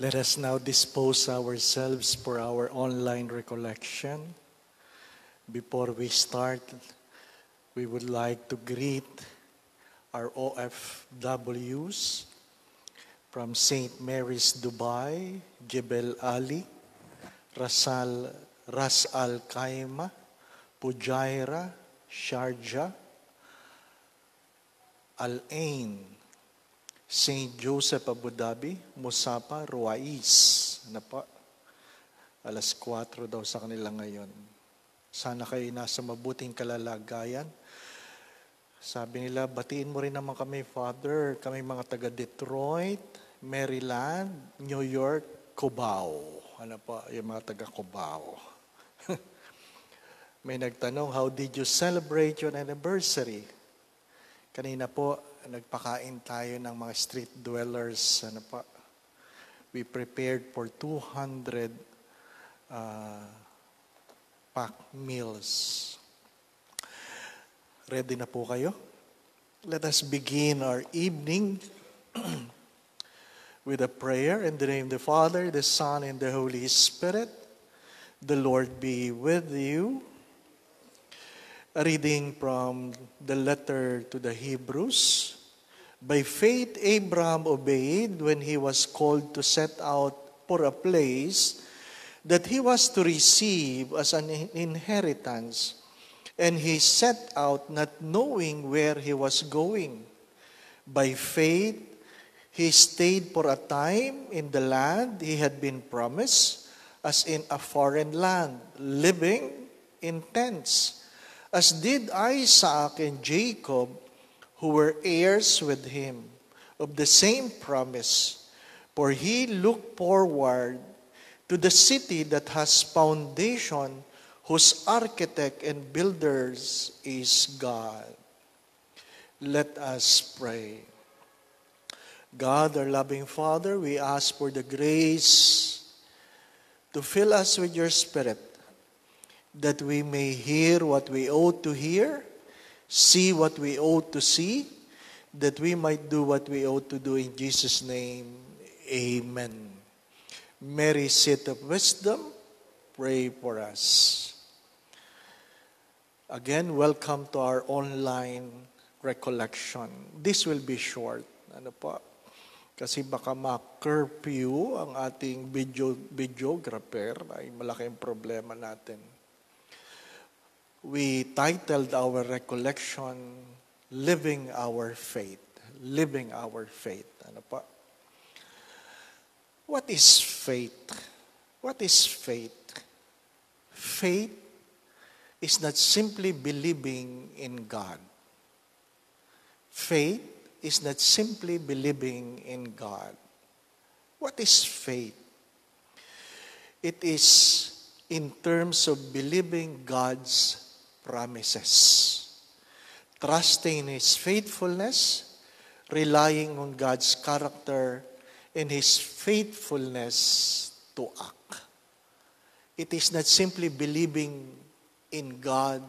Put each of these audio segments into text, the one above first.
Let us now dispose ourselves for our online recollection. Before we start, we would like to greet our OFWs from St. Mary's Dubai, Jebel Ali, Ras Al Khaimah, Fujairah, Sharjah, Al Ain, St. Joseph Abu Dhabi, Musapa, Ruwais. Ano po? 4:00 daw sa kanila ngayon. Sana kayo nasa mabuting kalalagayan. Sabi nila, batiin mo rin naman kami, Father. Kami mga taga Detroit, Maryland, New York, Cubao. Ano po? Yung mga taga Cubao. May nagtanong, how did you celebrate your anniversary? Kanina po, nagpakain tayo ng mga street dwellers. Ano pa? We prepared for 200 packed meals. Ready na po kayo? Let us begin our evening with a prayer in the name of the Father, the Son, and the Holy Spirit. The Lord be with you. A reading from the letter to the Hebrews. By faith, Abraham obeyed when he was called to set out for a place that he was to receive as an inheritance. And he set out not knowing where he was going. By faith, he stayed for a time in the land he had been promised, as in a foreign land, living in tents, as did Isaac and Jacob, who were heirs with him of the same promise. For he looked forward to the city that has foundation, whose architect and builders is God. Let us pray. God, our loving Father, we ask for the grace to fill us with your Spirit, that we may hear what we ought to hear, see what we ought to see, that we might do what we ought to do. In Jesus' name, amen. Mary, seat of wisdom, pray for us. Again, welcome to our online recollection. This will be short. Ano po? Kasi baka ma-curfew ang ating videographer, ay malaking problema natin. We titled our recollection, Living Our Faith. Living Our Faith. Ano pa? What is faith? What is faith? Faith is not simply believing in God. Faith is not simply believing in God. What is faith? It is in terms of believing God's promises, trusting in His faithfulness, relying on God's character and His faithfulness to act. It is not simply believing in God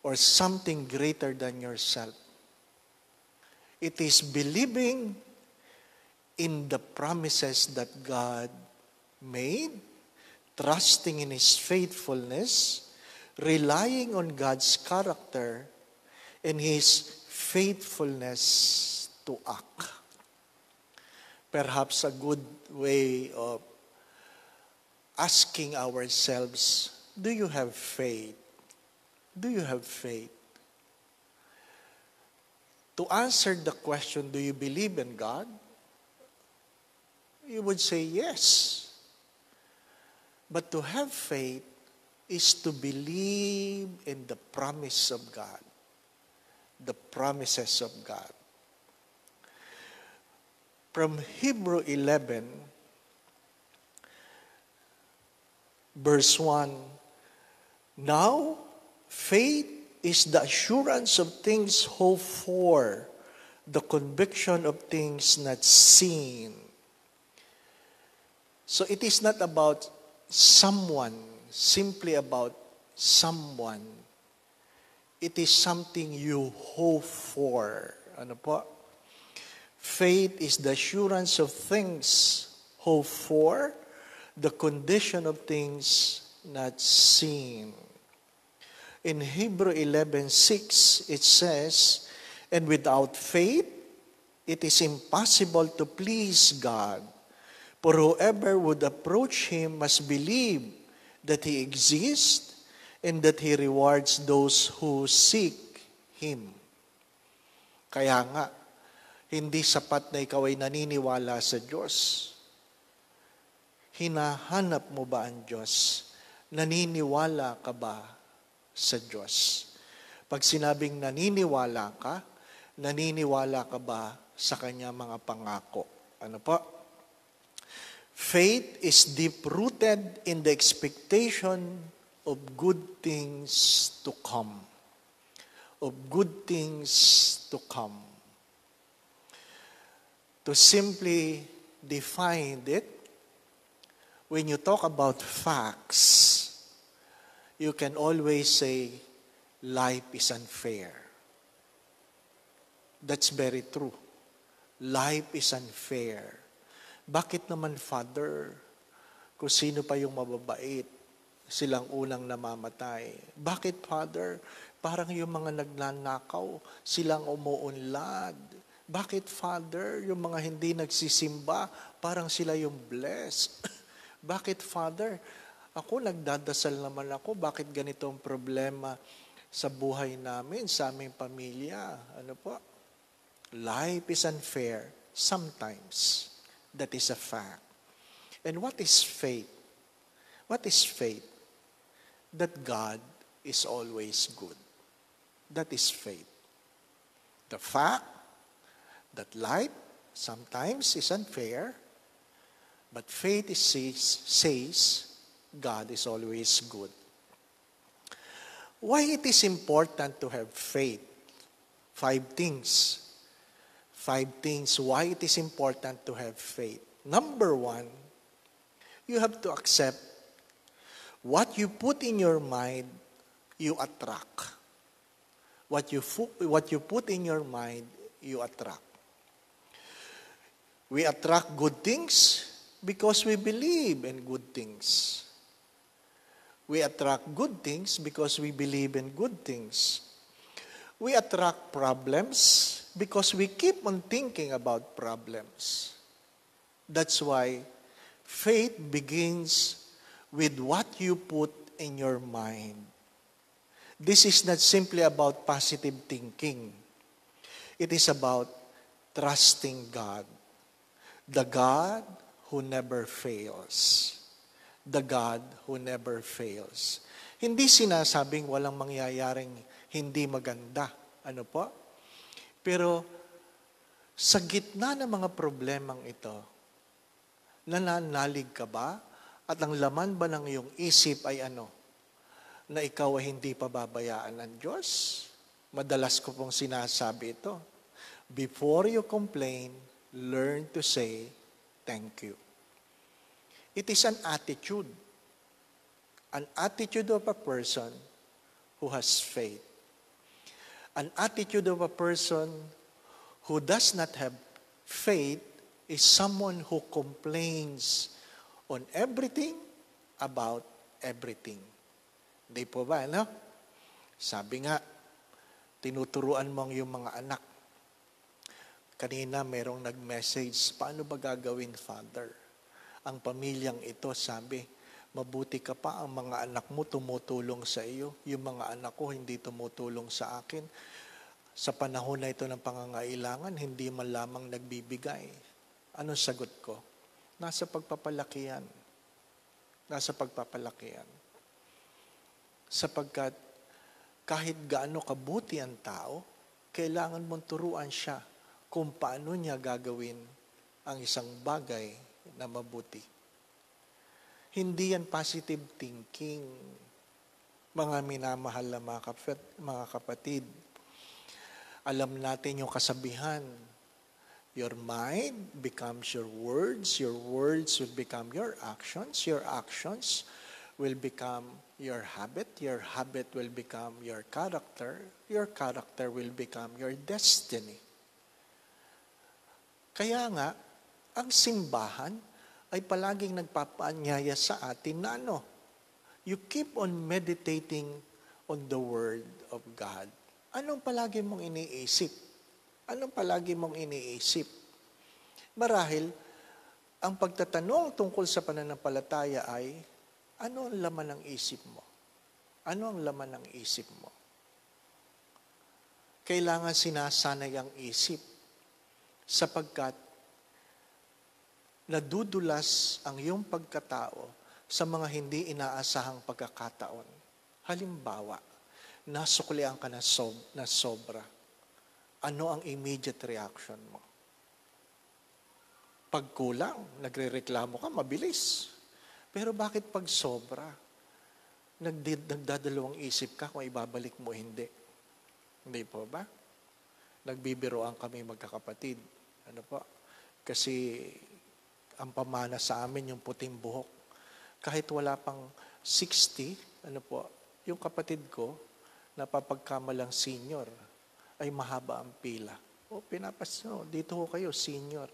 or something greater than yourself. It is believing in the promises that God made, trusting in His faithfulness, relying on God's character and His faithfulness to act. Perhaps a good way of asking ourselves, do you have faith? Do you have faith? To answer the question, do you believe in God? You would say yes. But to have faith is to believe in the promise of God, the promises of God. From Hebrew 11, verse 1, now faith is the assurance of things hoped for, the conviction of things not seen. So it is not about someone, simply about someone. It is something you hope for. Ano po? Faith is the assurance of things hope for the condition of things not seen. In Hebrew 11:6, it says, "And without faith, it is impossible to please God. For whoever would approach Him must believe that He exists and that He rewards those who seek Him." Kaya nga, hindi sapat na ikaw ay naniniwala sa Diyos. Hinahanap mo ba ang Diyos? Naniniwala ka ba sa Diyos? Pag sinabing naniniwala ka ba sa Kanya mga pangako? Ano po? Faith is deep-rooted in the expectation of good things to come. Of good things to come. To simply define it, when you talk about facts, you can always say, life is unfair. That's very true. Life is unfair. Bakit naman, Father, kung sino pa yung mababait, silang unang namamatay? Bakit, Father, parang yung mga nagnanakaw, silang umuunlad? Bakit, Father, yung mga hindi nagsisimba, parang sila yung blessed? Bakit, Father, ako nagdadasal naman ako, bakit ganito ang problema sa buhay namin, sa aming pamilya? Ano po? Life is unfair sometimes. That is a fact. And what is faith? What is faith? That God is always good. That is faith. The fact that life sometimes is unfair, but faith says God is always good. Why it is important to have faith? 5 things. 5 things why it is important to have faith. Number 1, you have to accept what you put in your mind, you attract. What you put in your mind, you attract. We attract good things because we believe in good things. We attract good things because we believe in good things. We attract problems because we keep on thinking about problems. That's why faith begins with what you put in your mind. This is not simply about positive thinking. It is about trusting God. The God who never fails. The God who never fails. Hindi sinasabing walang mangyayaring hindi maganda. Ano po? Pero sa gitna ng mga problemang ito, nananalig ka ba? At ang laman ba ng iyong isip ay ano? Na ikaw ay hindi pababayaan ng Diyos? Madalas ko pong sinasabi ito. Before you complain, learn to say thank you. It is an attitude. An attitude of a person who has faith. An attitude of a person who does not have faith is someone who complains on everything about everything. Hindi po ba, no? Sabi nga, tinuturuan mo ang iyong mga anak. Kanina merong nag-message, paano ba gagawin, Father? Ang pamilyang ito, sabi, mabuti ka pa, ang mga anak mo tumutulong sa iyo. Yung mga anak ko hindi tumutulong sa akin. Sa panahon na ito ng pangangailangan, hindi man lamang nagbibigay. Anong sagot ko? Nasa pagpapalakihan. Nasa pagpapalakihan. Sapagkat kahit gaano kabuti ang tao, kailangan mong turuan siya kung paano niya gagawin ang isang bagay na mabuti. Hindi yan positive thinking, mga minamahal na mga kapatid. Alam natin yung kasabihan, your mind becomes your words will become your actions will become your habit will become your character will become your destiny. Kaya nga, ang simbahan ay palaging nagpapaanyaya sa atin na you keep on meditating on the Word of God. Anong palagi mong iniisip? Anong palagi mong iniisip? Marahil, ang pagtatanong tungkol sa pananampalataya ay, ano ang laman ng isip mo? Ano ang laman ng isip mo? Kailangan sinasanay ang isip sapagkat nadudulas ang iyong pagkatao sa mga hindi inaasahang pagkakataon. Halimbawa, nasuklian ka na sobra. Ano ang immediate reaction mo? Pag kulang, nagrereklamo ka, mabilis. Pero bakit pag sobra? Nagdadalawang isip ka kung ibabalik mo hindi. Hindi po ba? Nagbibiroan kami magkakapatid. Ano po? Kasi ang pamana sa amin yung puting buhok. Kahit wala pang 60, ano po, yung kapatid ko, napapagkamalang senior, ay mahaba ang pila. O, pinapasin, dito ho kayo, senior.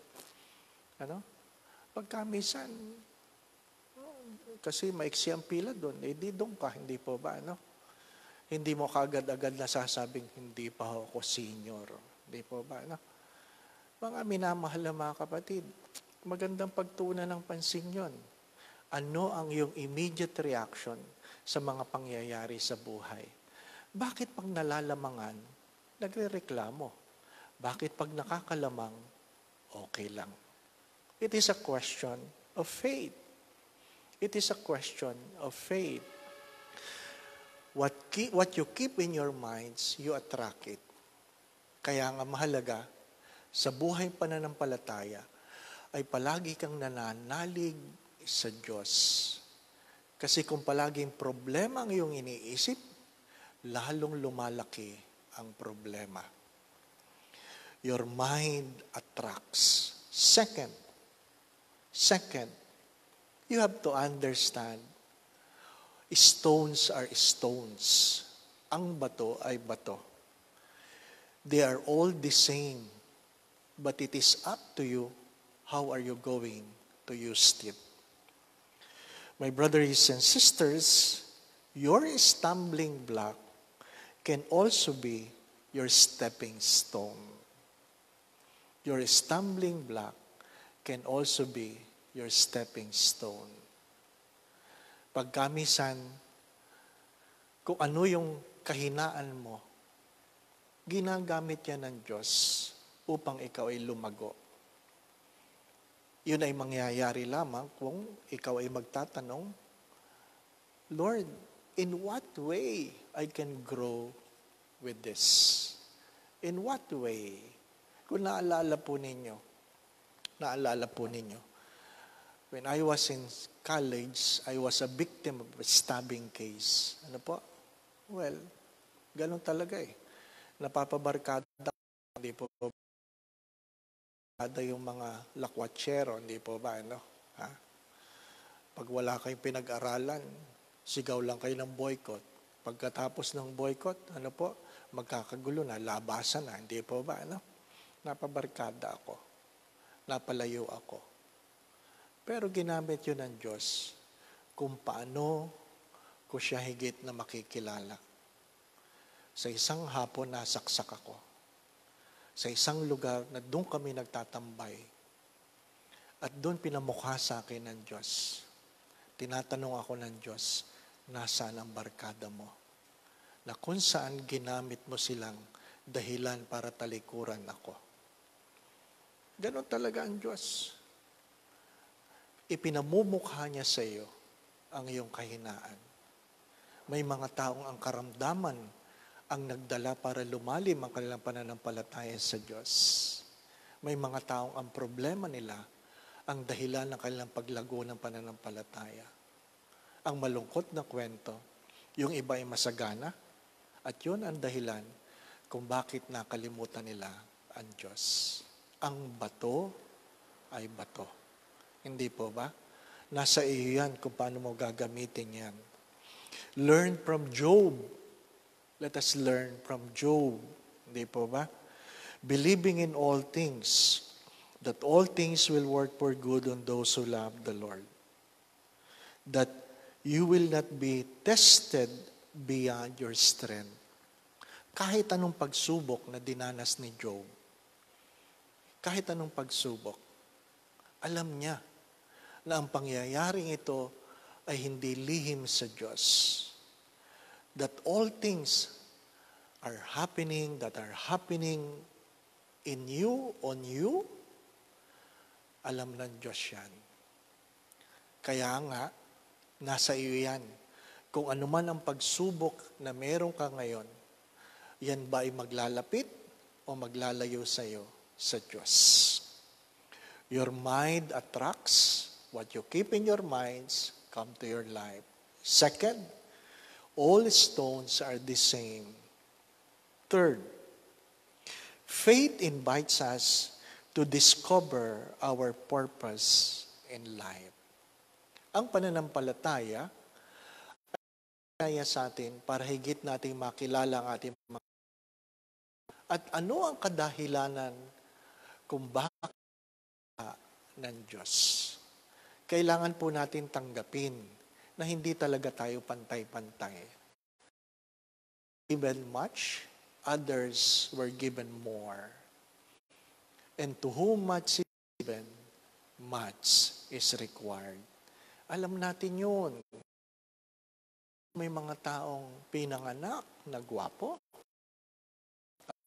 Ano? Pagkamisan, kasi maiksi ang pila doon, di doon ka, hindi po ba, ano? Hindi mo kaagad-agad nasasabing, hindi pa ako senior. Hindi po ba, ano? Mga minamahal na mga kapatid, magandang pagtuunan ng pansin yun. Ano ang iyong immediate reaction sa mga pangyayari sa buhay? Bakit pag nalalamangan, nagrereklamo? Bakit pag nakakalamang, okay lang? It is a question of faith. It is a question of faith. What you keep in your minds, you attract it. Kaya nga mahalaga, sa buhay pananampalataya, ay palagi kang nananalig sa Diyos. Kasi kung palaging problema ang iyong iniisip, lalong lumalaki ang problema. Your mind attracts. Second, you have to understand, stones are stones. Ang bato ay bato. They are all the same. But it is up to you, how are you going to use it? My brothers and sisters, your stumbling block can also be your stepping stone. Your stumbling block can also be your stepping stone. Pagkamisan, kung ano yung kahinaan mo, ginagamit yan ng Diyos upang ikaw ay lumago. Yun ay mangyayari lamang kung ikaw ay magtatanong, Lord, in what way I can grow with this? In what way? Kung naalala po ninyo, when I was in college, I was a victim of a stabbing case. Ano po? Well, ganun talaga eh. Napapabarkada, hindi po yung mga lakwatsero, hindi po ba, ano? Ha? Pag wala kayong pinag-aralan, sigaw lang kayo ng boycott. Pagkatapos ng boycott, ano po? Magkakagulo na, labasan na, hindi po ba, ano? Napabarkada ako. Napalayo ako. Pero ginamit yun ng Diyos kung paano ko siya higit na makikilala. Sa isang hapon, nasaksak ako. Sa isang lugar na doon kami nagtatambay. At doon pinamukha sa akin ng Diyos. Tinatanong ako ng Diyos, nasaan ang barkada mo? Na kung saan ginamit mo silang dahilan para talikuran ako. Ganon talaga ang Diyos. Ipinamumukha niya sa iyo ang iyong kahinaan. May mga taong ang karamdaman ang nagdala para lumalim ang kanilang pananampalataya sa Diyos. May mga taong ang problema nila ang dahilan ng kanilang paglago ng pananampalataya. Ang malungkot na kwento, yung iba ay masagana, at yun ang dahilan kung bakit nakalimutan nila ang Diyos. Ang bato ay bato. Hindi po ba? Nasa iyo yan kung paano mo gagamitin yan. Learn from Job. Let us learn from Job. Hindi po ba? Believing in all things, that all things will work for good on those who love the Lord. That you will not be tested beyond your strength. Kahit anong pagsubok na dinanas ni Job, kahit anong pagsubok, alam niya na ang pangyayaring ito ay hindi lihim sa Diyos. That all things are happening, in you, on you, alam ng Diyos yan. Kaya nga, nasa iyo yan. Kung ano man ang pagsubok na meron ka ngayon, yan ba ay maglalapit o maglalayo sa iyo sa Diyos? Your mind attracts. What you keep in your minds come to your life. Second, all stones are the same. Third, faith invites us to discover our purpose in life. Ang pananampalataya ay sa atin para higit nating makilala ang ating mga at ano ang kadahilanan kung bakit ng Diyos. Kailangan po natin tanggapin na hindi talaga tayo pantay-pantay. Given much, others were given more. And to whom much is given, much is required. Alam natin yun. May mga taong pinanganak na gwapo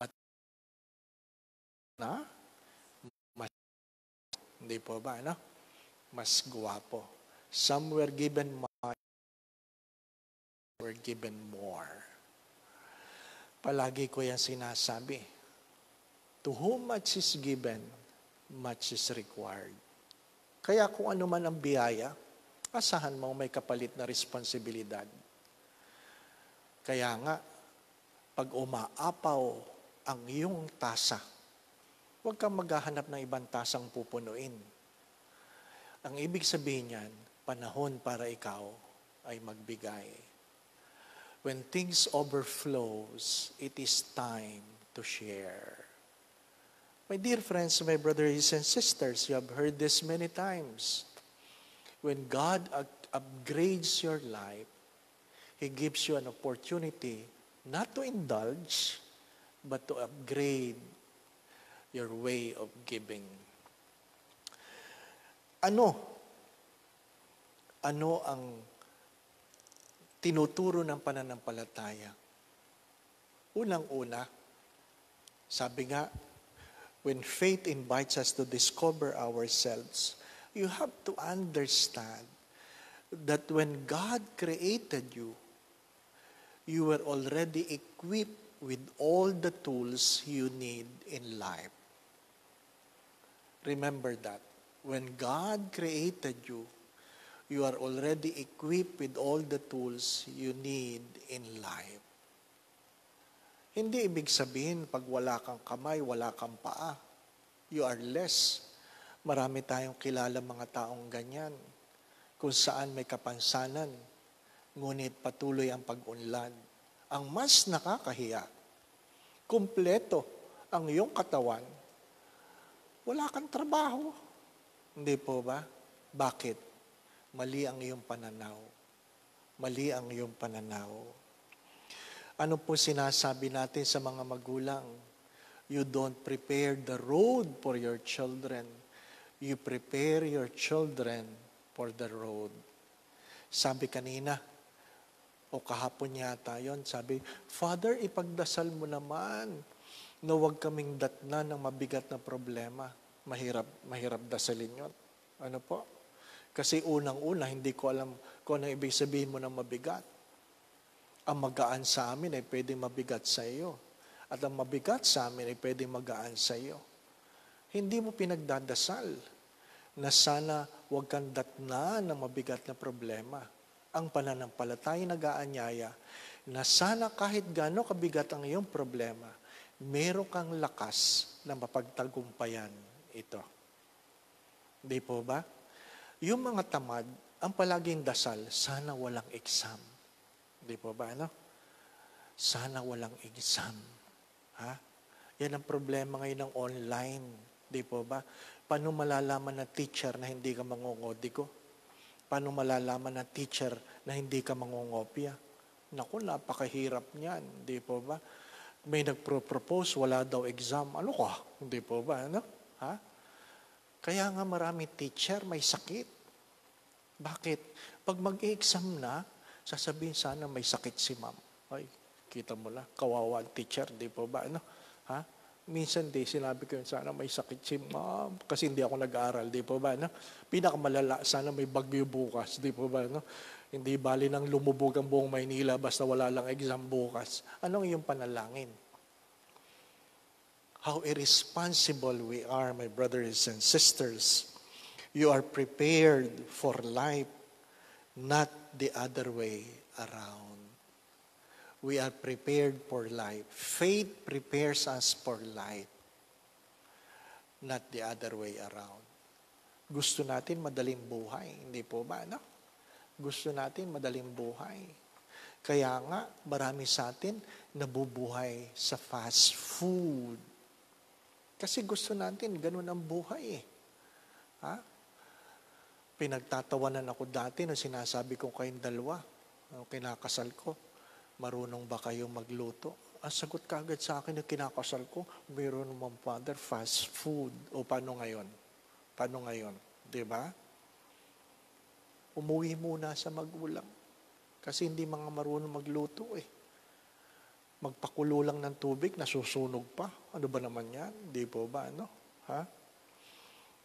at na mas, hindi po ba, no? Mas gwapo. Some were given much, were given more. Palagi ko yan sinasabi. To whom much is given, much is required. Kaya kung ano man ang biyaya, asahan mo may kapalit na responsibilidad. Kaya nga, pag umaapaw ang iyong tasa, huwag kang maghahanap ng ibang tasang pupunuin. Ang ibig sabihin niyan, panahon para ikaw ay magbigay. When things overflows, it is time to share. My dear friends, my brothers and sisters, you have heard this many times. When God upgrades your life, He gives you an opportunity not to indulge, but to upgrade your way of giving. Ano ang tinuturo ng pananampalataya? Unang-una, sabi nga, when faith invites us to discover ourselves, you have to understand that when God created you, you were already equipped with all the tools you need in life. Remember that. When God created you, you are already equipped with all the tools you need in life. Hindi ibig sabihin, pag wala kang kamay, wala kang paa, you are less. Marami tayong kilala mga taong ganyan, kung saan may kapansanan, ngunit patuloy ang pag-unlad. Ang mas nakakahiya, kumpleto ang iyong katawan, wala kang trabaho. Hindi po ba? Bakit? Mali ang iyong pananaw. Mali ang iyong pananaw. Ano po sinasabi natin sa mga magulang? You don't prepare the road for your children. You prepare your children for the road. Sabi kanina, o kahapon yata yon, sabi, Father, ipagdasal mo naman na huwag kaming datnan ng mabigat na problema. Mahirap dasalin yun. Ano po? Kasi unang-una, hindi ko alam kung ano ibig sabihin mo ng mabigat. Ang magaan sa amin ay pwedeng mabigat sa iyo. At ang mabigat sa amin ay pwedeng magaan sa iyo. Hindi mo pinagdadasal na sana huwag kang datnan ng mabigat na problema. Ang pananampalataya nag-aanyaya na sana kahit gaano kabigat ang iyong problema, meron kang lakas na mapagtagumpayan ito. Di po ba? Yung mga tamad, ang palaging dasal, sana walang exam. Di po ba, ano? Sana walang exam. Ha? Yan ang problema ngayon ng online. Di po ba? Paano malalaman na teacher na hindi ka mangongodigo? Paano malalaman na teacher na hindi ka mangongopya? Naku, napakahirap niyan. Di po ba? May nagpro-propose, wala daw exam. Ano ka? Hindi po ba? Ano? Ha? Kaya nga marami teacher may sakit. Bakit? Pag mag-exam na, sasabihin sana may sakit si ma'am. Ay, kita mo lang, kawawa ang teacher, di po ba? Ano? Ha? Minsan sinabi ko yun, sana may sakit si ma'am kasi hindi ako nag-aaral, di po ba? No? Pinakamalala, sana may bagyo bukas, di po ba? No? Hindi bali nang lumubog ang buong Maynila basta wala lang exam bukas. Anong iyong panalangin? How irresponsible we are, my brothers and sisters. You are prepared for life, not the other way around. We are prepared for life. Faith prepares us for life, not the other way around. Gusto natin madaling buhay, hindi po ba? No? Gusto natin madaling buhay. Kaya nga, marami sa atin nabubuhay sa fast food. Kasi gusto natin, ganun ang buhay eh. Ha? Pinagtatawanan ako dati na sinasabi ko kayong dalawa, kinakasal ko, marunong ba kayong magluto? Ang sagot kagad sa akin na kinakasal ko, meron naman father, fast food. O paano ngayon? Paano ngayon? Diba? Umuwi muna sa magulang. Kasi hindi mga marunong magluto eh. Magpakulo lang ng tubig, nasusunog pa. Ano ba naman yan? Di po ba? Ano? Ha?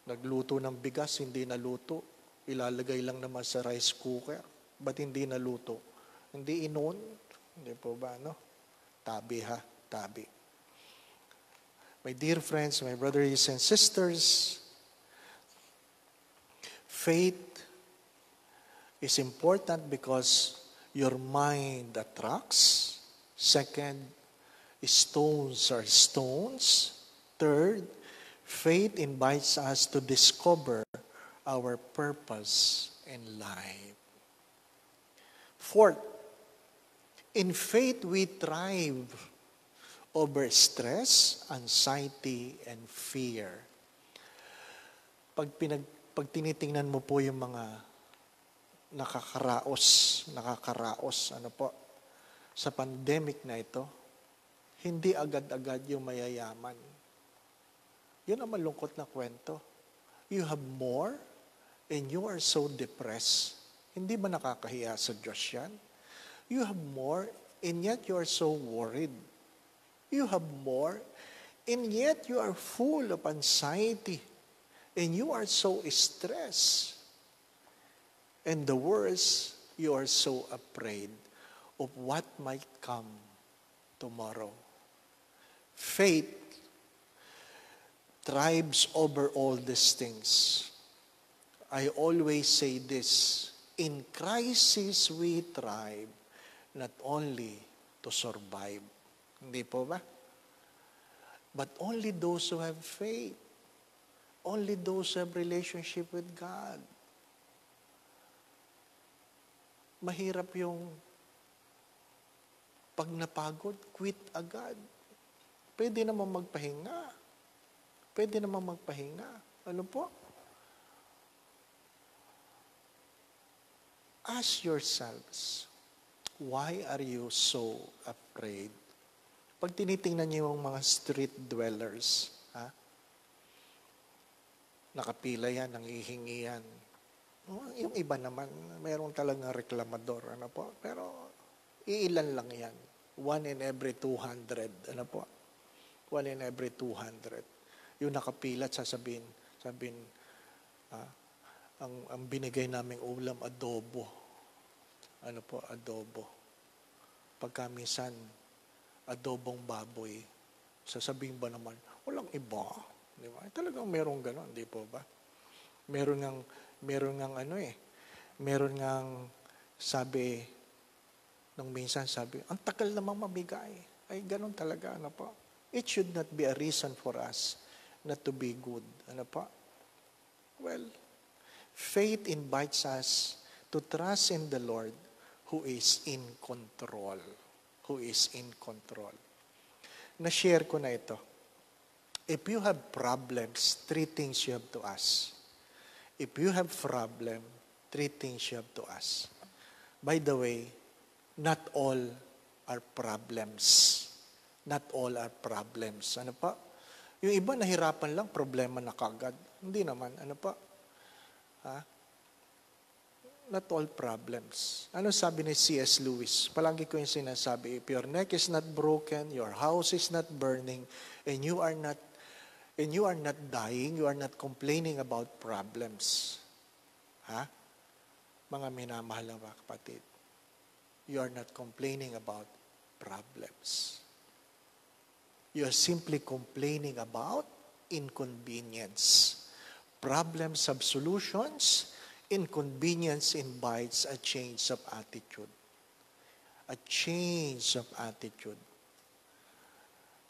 Nagluto ng bigas, hindi naluto. Ilalagay lang naman sa rice cooker. Ba't hindi naluto? Hindi inon. Hindi po ba? No? Tabi ha? Tabi. My dear friends, my brothers and sisters, faith is important because your mind attracts. Second, stones are stones. Third, faith invites us to discover our purpose in life. Fourth, in faith we thrive over stress, anxiety, and fear. Pag tinitingnan mo po yung mga nakakaraos, ano po, sa pandemic na ito, hindi agad-agad yung mayayaman. Yun ang malungkot na kwento. You have more and you are so depressed. Hindi ba nakakahiya sa Diyos yan? You have more and yet you are so worried. You have more and yet you are full of anxiety and you are so stressed. And the worst, you are so afraid of what might come tomorrow. Faith thrives over all these things. I always say this, in crisis we thrive, not only to survive. Hindi po ba? But only those who have faith, only those who have relationship with God. Mahirap yung pag napagod, quit agad. Pwede naman magpahinga. Pwede naman magpahinga. Ano po? Ask yourselves, why are you so afraid? Pag tinitingnan niyo yung mga street dwellers, nakapila yan, nangihingi yan. Yung iba naman, mayroong talagang reklamador. Ano po? Pero iilan lang yan. 1 in every 200. Ano po? 1 in every 200. Yung nakapila at sasabihin, ang binigay naming ulam, adobo. Ano po? Adobo. Pagka minsan, adobong baboy. Sasabihin ba naman, walang iba. Di ba? Talagang merong gano'n, di po ba? Meron ngang sabi, nung minsan sabi, ang tagal namang mamigay. Ay, gano'n talaga, ano po? It should not be a reason for us not to be good. Ano po? Well, faith invites us to trust in the Lord who is in control. Who is in control. Na-share ko na ito. If you have problems, three things you have to ask. If you have problem, three things you have to ask. By the way, not all are problems. Not all are problems. Ano pa? Yung iba nahirapan lang, problema na kagad. Hindi naman. Ano pa? Ha? Not all problems. Ano sabi ni C.S. Lewis? Palagi ko yung sinasabi, if your neck is not broken, your house is not burning, and you are not dying, you are not complaining about problems. Ha? Mga minamahal na mga kapatid, you are not complaining about problems. You are simply complaining about inconvenience. Problems have solutions. Inconvenience invites a change of attitude. A change of attitude.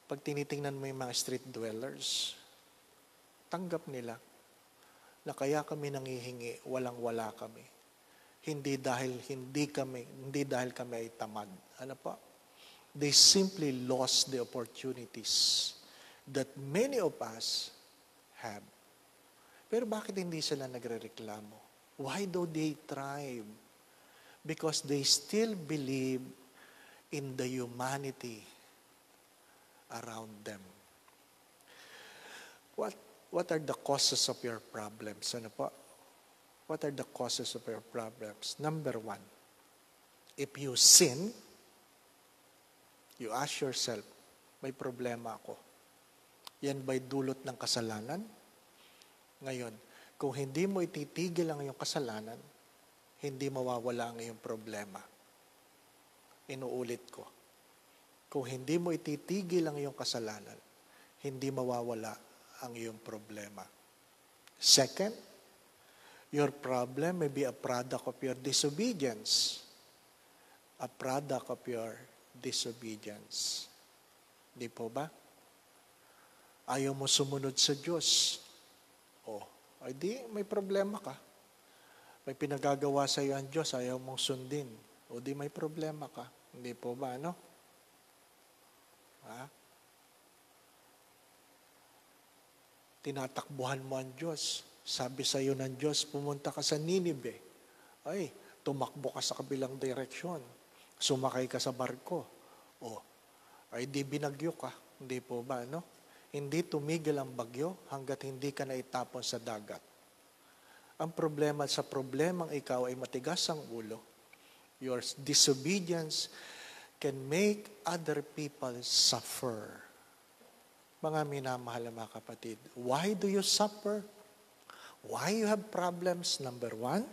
Pag tinitingnan mo yung mga street dwellers, tanggap nila na kaya kami nangihingi, walang-wala kami. Hindi dahil kami ay tamad. Ano pa? They simply lost the opportunities that many of us have. Pero bakit hindi sila nagrereklamo? Why do they thrive? Because they still believe in the humanity around them. What are the causes of your problems? Ano po? What are the causes of your problems? Number one, if you sin, you ask yourself, may problema ako. Yan ba'y dulot ng kasalanan? Ngayon, kung hindi mo ititigil ang iyong kasalanan, hindi mawawala ang iyong problema. Inuulit ko. Kung hindi mo ititigil ang iyong kasalanan, hindi mawawala ang iyong problema. Second, your problem may be a product of your disobedience. A product of your disobedience. Di po ba? Ayaw mo sumunod sa Diyos. Ay di, may problema ka. May pinagagawa sa iyo ang Diyos, ayaw mong sundin. O di may problema ka. Hindi po ba, ano? Ha? Tinatakbuhan mo ang Diyos. Sabi sa iyo ng Diyos, pumunta ka sa Ninive. Ay, tumakbo ka sa kabilang direksyon. Sumakay ka sa barko. Ay di binagyo ka. Hindi po ba, ano? Hindi tumigil ang bagyo hanggat hindi ka naitapon sa dagat. Ang problema sa problemang ikaw ay matigas ang ulo. Your disobedience can make other people suffer. Mga minamahal na mga kapatid, why do you suffer? Why you have problems? Number one,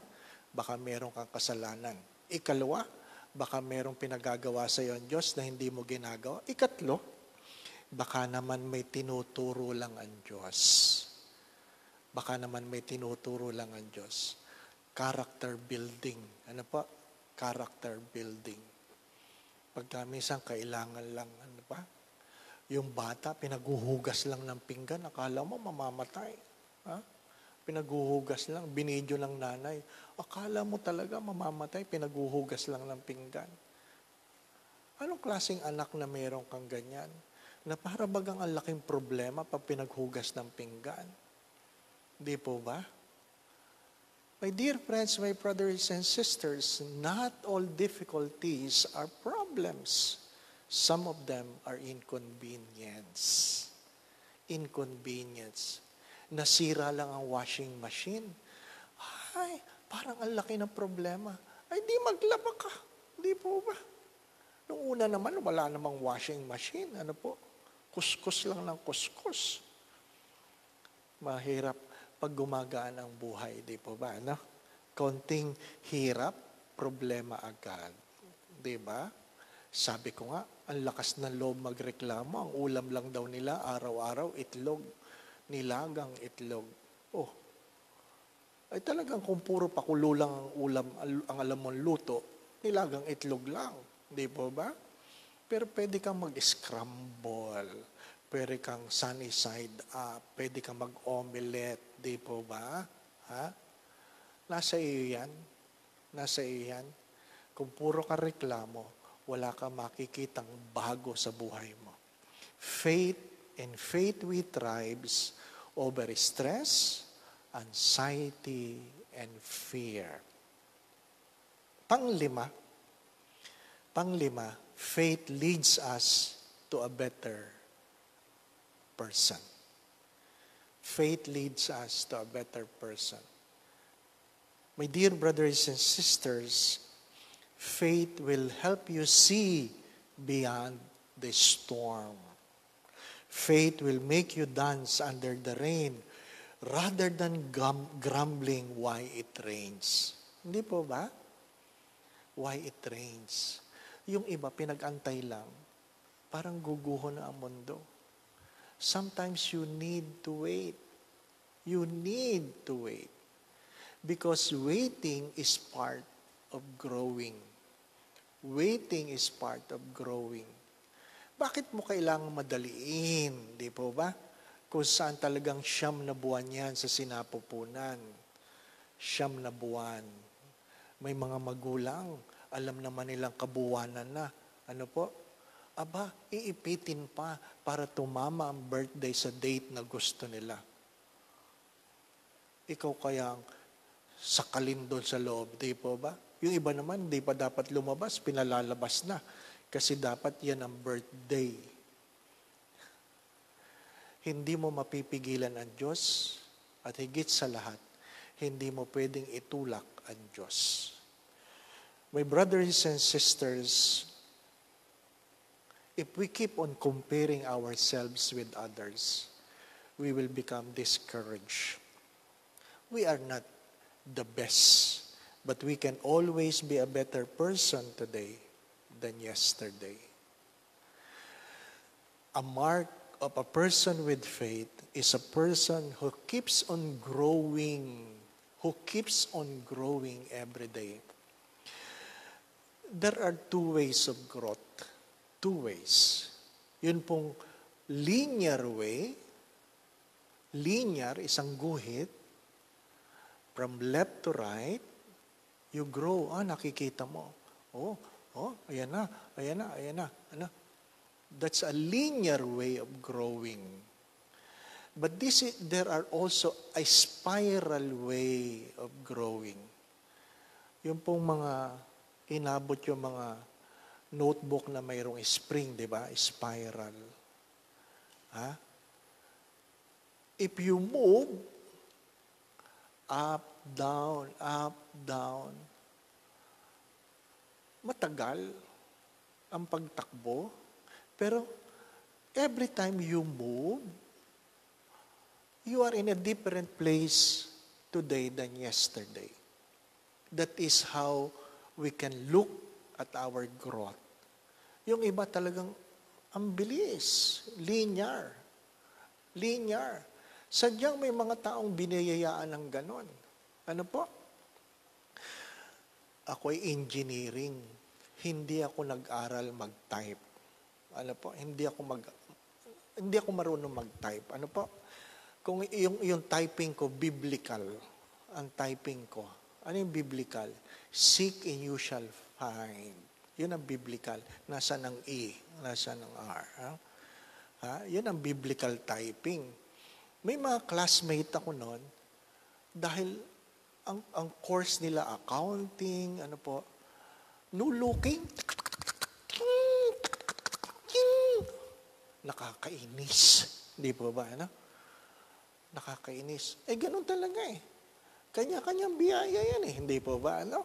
baka meron kang kasalanan. Ikalawa, baka merong pinagagawa sa iyo ang Diyos na hindi mo ginagawa. Ikatlo, baka naman may tinuturo lang ang Diyos. Baka naman may tinuturo lang ang Diyos. Character building. Ano po? Character building. Pagka minsan kailangan lang, ano pa? Yung bata, pinaguhugas lang ng pinggan, akala mo mamamatay. Ha? Pinaguhugas lang, binidyo ng nanay. Akala mo talaga mamamatay, pinaguhugas lang ng pinggan. Anong klaseng anak na meron kang ganyan? Na para bagang ang laking problema pag pinaghugas ng pinggan. Di po ba? My dear friends, my brothers and sisters, not all difficulties are problems. Some of them are inconvenience. Inconvenience. Nasira lang ang washing machine. Ay, parang ang laki ng problema. Ay, di maglaba ka. Di po ba? Noong una naman, wala namang washing machine. Ano po? Kuskus lang ng kuskus. Mahirap pag gumagaan ang buhay, di po ba? No? Konting hirap, problema agad. Di ba? Sabi ko nga, ang lakas ng loob magreklamo. Ang ulam lang daw nila, araw-araw, itlog. Nilagang itlog. Ay talagang kung puro pakulo lang ang ulam, ang alam mong luto, nilagang itlog lang. Di po ba? Pero pwede kang mag-scramble, pwede kang sunny side up, pwede kang mag-omelette, di po ba? Ha? Nasa iyo yan. Nasa iyo yan. Kung puro ka reklamo, wala kang makikitang bago sa buhay mo. Faith In faith, we thrives over stress, anxiety, and fear. Panglima, faith leads us to a better person. Faith leads us to a better person. My dear brothers and sisters, faith will help you see beyond the storm. Faith will make you dance under the rain rather than grumbling why it rains. Hindi po ba? Why it rains. Yung iba, pinag-antay lang. Parang guguho na ang mundo. Sometimes you need to wait. You need to wait. Because waiting is part of growing. Waiting is part of growing. Bakit mo kailangang madaliin? Di po ba? Kung saan talagang 9 na buwan yan sa sinapupunan. 9 na buwan. May mga magulang, alam naman nilang kabuwanan na. Ano po? Aba, iipitin pa para tumama ang birthday sa date na gusto nila. Ikaw kayang sakalin doon sa loob, di po ba? Yung iba naman, di pa dapat lumabas, pinalalabas na. Kasi dapat yan ang birthday. Hindi mo mapipigilan ang Diyos at higit sa lahat, hindi mo pwedeng itulak ang Diyos. My brothers and sisters, if we keep on comparing ourselves with others, we will become discouraged. We are not the best, but we can always be a better person today than yesterday. A mark of a person with faith is a person who keeps on growing every day. There are 2 ways of growth. 2 ways. Yun pong linear way. Linear, isang guhit. From left to right, you grow. Nakikita mo. Ayan na. Ano? That's a linear way of growing. But there are also a spiral way of growing. Yung pong mga inabot yung mga notebook na mayroong spring, di ba? Spiral. If you move, up, down, matagal ang pagtakbo. Pero every time you move, you are in a different place today than yesterday. That is how we can look at our growth. Yung iba talagang ang bilis, linear. Sadyang may mga taong biniyayaan ng ganon. Ano po? Ako ay engineering. Hindi ako nag-aral mag-type. Ano po? Hindi ako marunong mag-type. Ano po? Kung yung typing ko, biblical. Ang typing ko. Ano yung biblical? Seek and you shall find. Yun ang biblical. Nasa ng E, nasa ng R. Yun ang biblical typing. May mga classmate ako noon, dahil ang course nila, accounting, ano po, no looking, nakakainis. Hindi po ba, ano? Nakakainis. Ganun talaga eh. Kanya-kanyang biyaya yan eh. Hindi po ba, ano?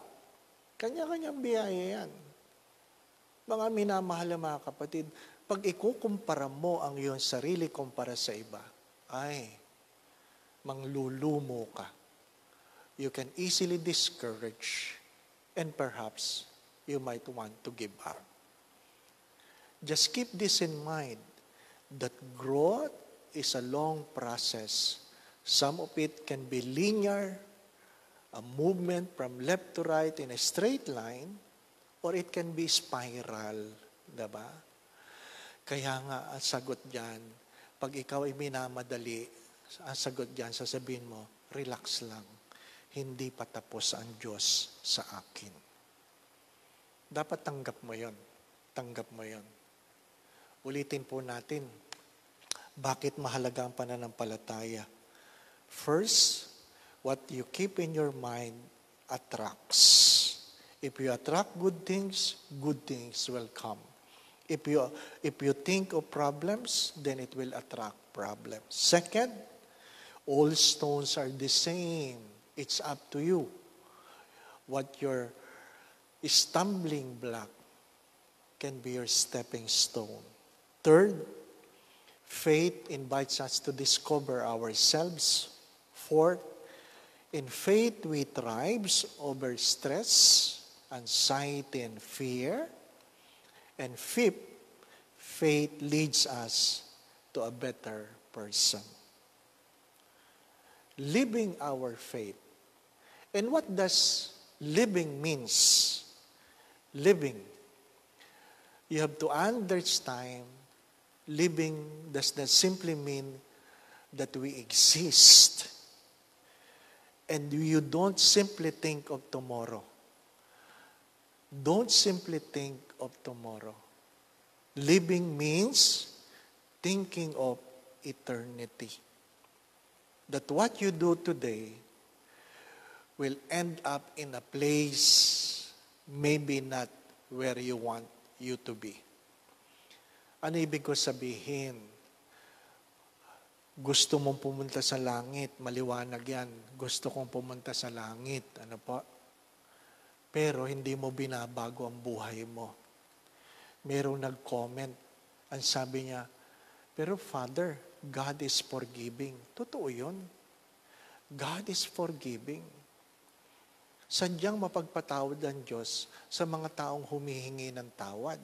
Kanya-kanyang biyaya yan. Mga minamahal na mga kapatid, pag ikukumpara mo ang iyong sarili kumpara sa iba, ay, manglulumo ka. You can easily discourage and perhaps you might want to give up. Just keep this in mind, that growth is a long process. Some of it can be linear, a movement from left to right in a straight line, or it can be spiral. Diba? Kaya nga, ang sagot dyan, pag ikaw ay minamadali, ang sagot dyan, sasabihin mo, relax lang. Hindi pa tapos ang Diyos sa akin. Dapat tanggap mo yon. Tanggap mo yon. Ulitin po natin. Bakit mahalaga ang pananampalataya? First, what you keep in your mind attracts. If you attract good things will come. If you think of problems, then it will attract problems. Second, all stones are the same. It's up to you. What your stumbling block can be your stepping stone. Third, faith invites us to discover ourselves. Fourth, in faith we thrive over stress, anxiety, and fear. And fifth, faith leads us to a better person. Living our faith. And what does living means? Living. You have to understand, living does not simply mean that we exist. And you don't simply think of tomorrow. Don't simply think of tomorrow. Living means thinking of eternity. That what you do today will end up in a place maybe not where you want you to be. Ano ibig ko sabihin? Gusto mong pumunta sa langit, maliwanag yan. Gusto kong pumunta sa langit. Ano po? Pero hindi mo binabago ang buhay mo. Merong nag-comment. Ang sabi niya, pero Father, God is forgiving. Totoo yun. God is forgiving. Sadyang mapagpatawad ang Diyos sa mga taong humihingi ng tawad.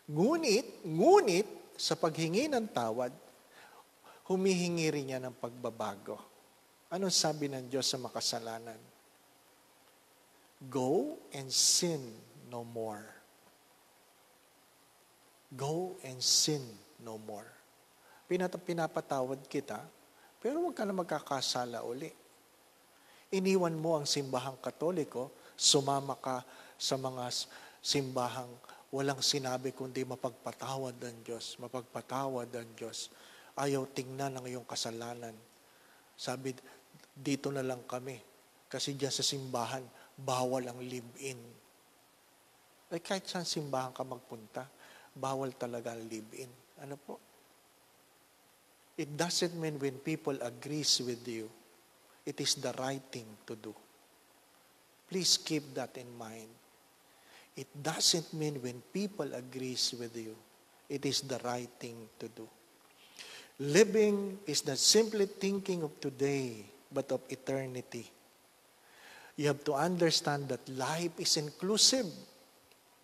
Ngunit, sa paghingi ng tawad, humihingi rin niya ng pagbabago. Anong sabi ng Diyos sa makasalanan? Go and sin no more. Go and sin no more. Pinapatawad kita, pero huwag ka na magkakasala uli. Iniwan mo ang simbahang Katoliko, sumama ka sa mga simbahang walang sinabi kundi mapagpatawad ang Diyos. Mapagpatawad ang Diyos. Ayaw tingnan ang iyong kasalanan. Sabi, dito na lang kami. Kasi diyan sa simbahan, bawal ang live-in. Ay kahit saan simbahan ka magpunta, bawal talaga ang live-in. Ano po? It doesn't mean when people agrees with you, it is the right thing to do. Please keep that in mind. It doesn't mean when people agrees with you, it is the right thing to do. Living is not simply thinking of today, but of eternity. You have to understand that life is inclusive.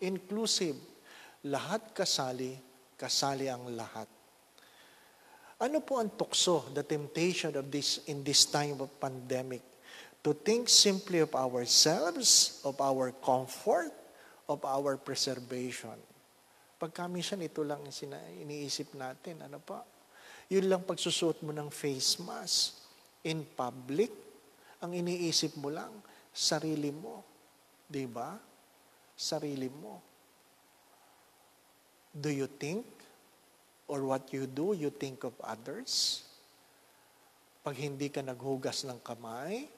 Inclusive. Lahat kasali, kasali ang lahat. Ano po ang tukso, the temptation of this in this time of pandemic? To think simply of ourselves, of our comfort, of our preservation. Pagka minsan ito lang iniisip natin, ano pa? Yun lang pagsusuot mo ng face mask in public, ang iniisip mo lang, sarili mo. Di ba? Sarili mo. Do you think, or what you do, you think of others? Pag hindi ka naghugas ng kamay,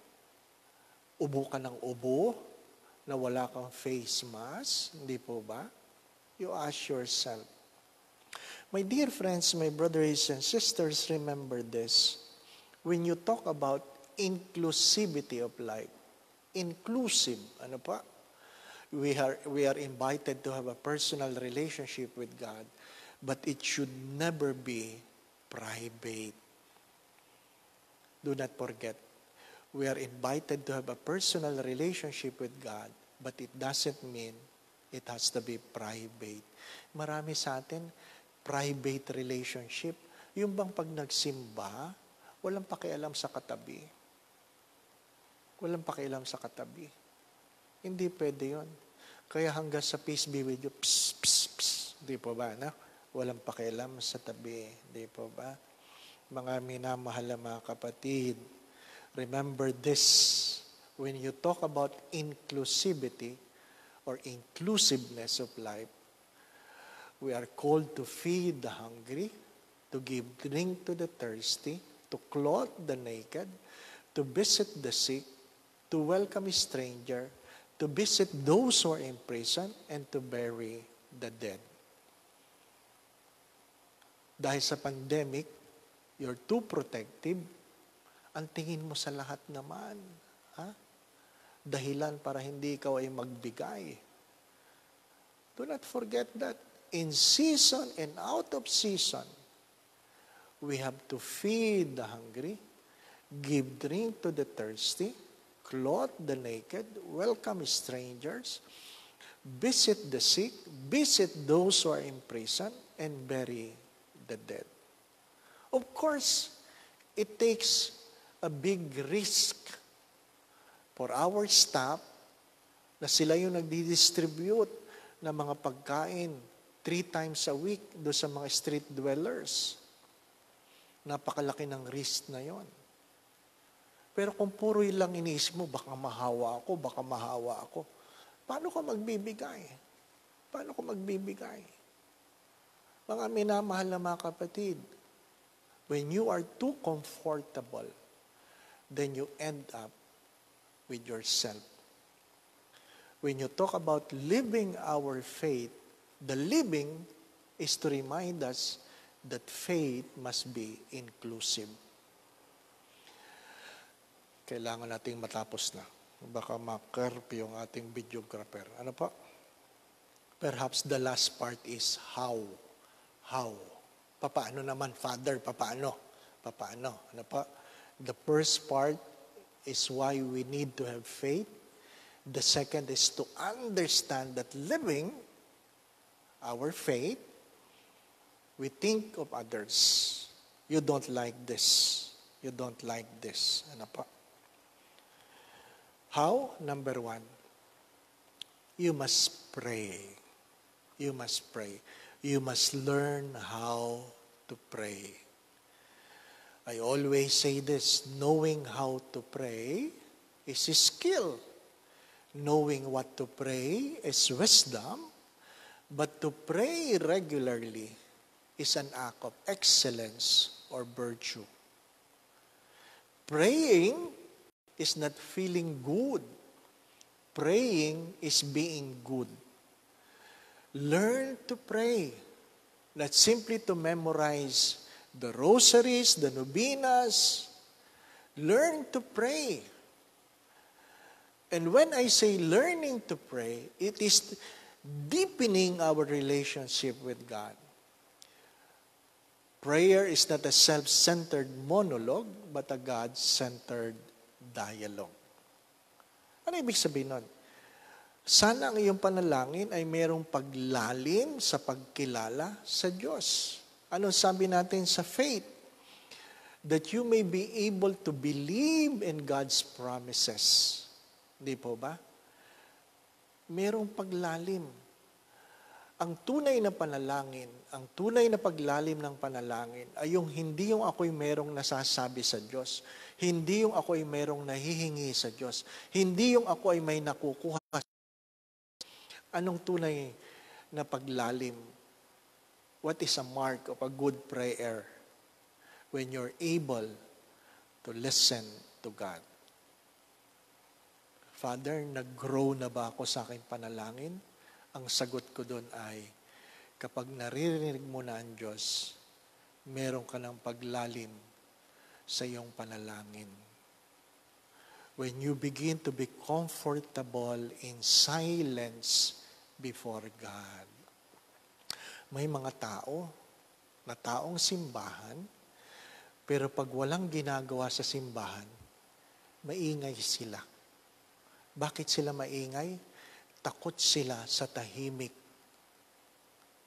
ubo ka ng ubo, na wala kang face mask, hindi po ba? You ask yourself. My dear friends, my brothers and sisters, remember this. When you talk about inclusivity of life, inclusive, ano pa? We are invited to have a personal relationship with God, but it should never be private. Do not forget, we are invited to have a personal relationship with God, but it doesn't mean it has to be private. Marami sa atin, private relationship. Yung bang pag nagsimba, walang pakialam sa katabi. Walang pakialam sa katabi. Hindi pwede yun. Kaya hanggang sa peace be with you, psst, psst, psst. Di po ba, no? Walang pakialam sa tabi. Di po ba? Mga minamahal na mga kapatid, remember this. When you talk about inclusivity or inclusiveness of life, we are called to feed the hungry, to to give drink to the thirsty, to clothe the naked, to visit the sick, to welcome a stranger, to visit those who are in prison, and to bury the dead. Dahil sa pandemic, you're too protective, ang tingin mo sa lahat naman. Ha? Dahilan para hindi ikaw ay magbigay. Do not forget that in season and out of season, we have to feed the hungry, give drink to the thirsty, clothe the naked, welcome strangers, visit the sick, visit those who are in prison, and bury the dead. Of course, it takes a big risk for our staff na sila yung nagdi-distribute ng mga pagkain 3 times a week do sa mga street dwellers. Napakalaki ng risk na yon. Pero kung puro lang iniisip mo, baka mahawa ako. Paano ka magbibigay? Mga minamahal na mga kapatid, when you are too comfortable, then you end up with yourself. When you talk about living our faith, the living is to remind us that faith must be inclusive. Kailangan nating matapos na. Baka makerp yung ating videographer. Ano pa? Perhaps the last part is how. How? Paano naman, Father? Paano? Ano pa? The first part is why we need to have faith. The second is to understand that living our faith, we think of others. You don't like this. Ano pa? How? Number 1, you must pray. You must learn how to pray. I always say this, knowing how to pray is a skill. Knowing what to pray is wisdom, but to pray regularly is an act of excellence or virtue. Praying is not feeling good. Praying is being good. Learn to pray, not simply to memorize the rosaries, the novenas. Learn to pray. And when I say learning to pray, it is deepening our relationship with God. Prayer is not a self-centered monologue, but a God-centered dialogue. Ano ibig sabihin nun? Sana ang iyong panalangin ay mayroong paglalim sa pagkilala sa Diyos. Ano sabi natin sa faith? That you may be able to believe in God's promises. Hindi po ba? Merong paglalim. Ang tunay na panalangin, ang tunay na paglalim ng panalangin ay yung hindi yung ako'y merong nasasabi sa Diyos. Hindi yung ako'y merong nahihingi sa Diyos. Hindi yung ako ay may nakukuha. Anong tunay na paglalim? What is a mark of a good prayer? When you're able to listen to God. Father, nag-grow na ba ako sa aking panalangin? Ang sagot ko doon ay, kapag naririnig mo na ang Diyos, meron ka ng paglalim sa iyong panalangin. When you begin to be comfortable in silence before God. May mga tao na taong simbahan, pero pag walang ginagawa sa simbahan, maingay sila. Bakit sila maingay? Takot sila sa tahimik.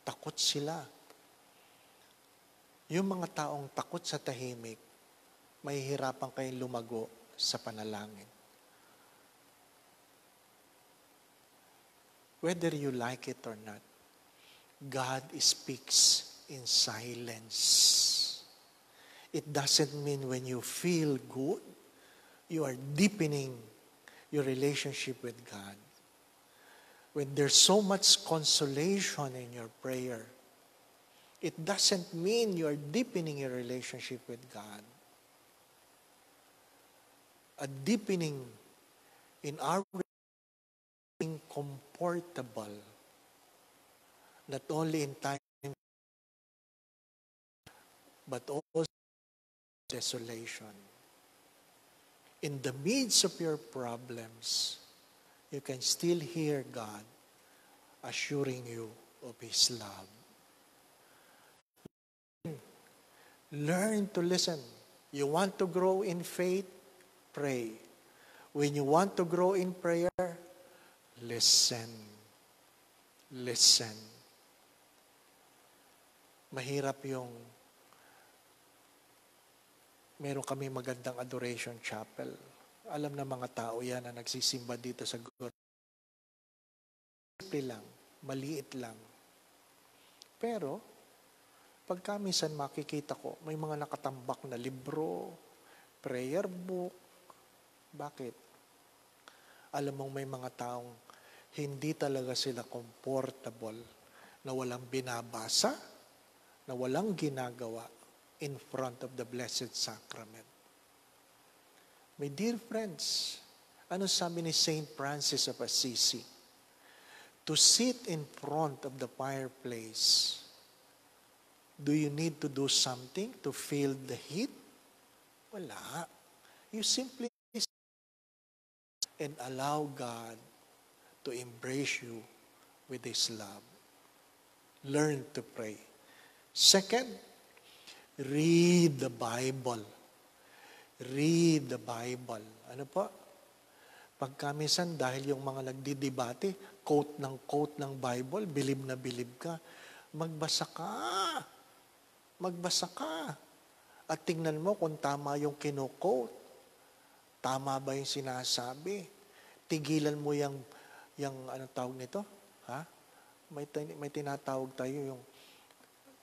Takot sila. Yung mga taong takot sa tahimik, mahihirapan kayong lumago sa panalangin. Whether you like it or not, God speaks in silence. It doesn't mean when you feel good, you are deepening your relationship with God. When there's so much consolation in your prayer, It doesn't mean you are deepening your relationship with God. A deepening in our being comfortable, not only in time, but also desolation. In the midst of your problems, you can still hear God assuring you of His love. Learn to listen. You want to grow in faith? Pray. When you want to grow in prayer, listen. Listen. Mahirap yung meron kami magandang adoration chapel. Alam na mga tao yan na nagsisimba dito sa God. Simple lang, maliit lang. Pero, pagka minsan makikita ko, may mga nakatambak na libro, prayer book. Bakit? Alam mong may mga taong hindi talaga sila comfortable na walang binabasa, na walang ginagawa in front of the Blessed Sacrament. My dear friends, ano sabi ni Saint Francis of Assisi? To sit in front of the fireplace, do you need to do something to feel the heat? Wala. You simply sit and allow God to embrace you with His love. Learn to pray. Second, read the Bible. Read the Bible. Ano po? Pagka minsan, dahil yung mga nagdidebate, quote ng Bible, bilib na bilib ka, magbasa ka. Magbasa ka. At tingnan mo kung tama yung kino-quote. Tama ba yung sinasabi? Tigilan mo yung anong tawag nito? Ha? May tinatawag tayo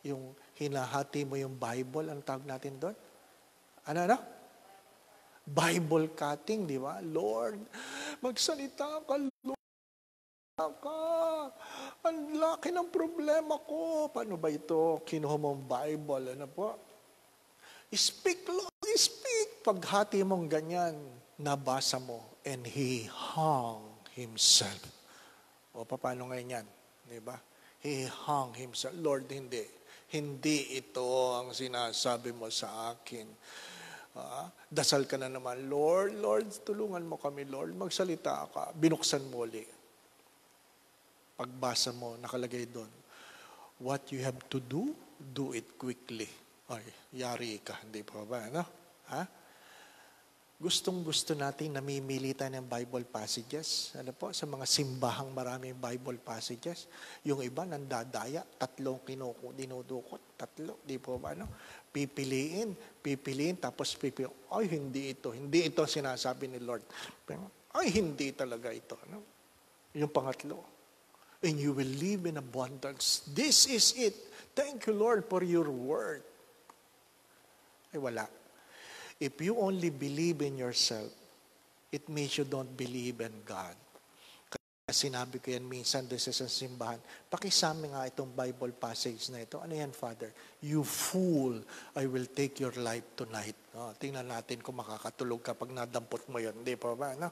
yung hinahati mo yung Bible, ang tawag natin doon? Ano? Bible cutting, di ba? Lord, magsalita ka, Lord. Ang laki ng problema ko. Paano ba ito? Kinuha mo ang Bible. Ano po? Speak, Lord, speak. Paghati mong ganyan, nabasa mo. And He hung Himself. O, paano ngayon yan? Di ba? He hung Himself. Lord, hindi. Hindi ito ang sinasabi mo sa akin. Dasal ka na naman, Lord, tulungan mo kami, Lord. Magsalita ka. Binuksan mo ulit. Pagbasa mo, nakalagay doon, what you have to do it quickly. Ay, yari ka. Hindi pa ba? Ano? Ha? Gustong-gusto natin namimili tayo ng Bible passages. Ano po? Sa mga simbahang maraming Bible passages. Yung iba, nandadaya. 3 dinudukot. 3. Di po ba? Ano? Pipiliin, tapos pipiliin. Ay, hindi ito. Hindi ito sinasabi ni Lord. Ay, hindi talaga ito. Ano? Yung pangatlo. And you will live in abundance. This is it. Thank you, Lord, for your word. Ay, wala. If you only believe in yourself, it means you don't believe in God. Kaya sinabi ko yan minsan doon sa simbahan, pakisama nga itong Bible passage na ito. Ano yan, Father? You fool, I will take your life tonight. Tingnan natin kung makakatulog ka pag nadampot mo yun. Hindi pa ba? No?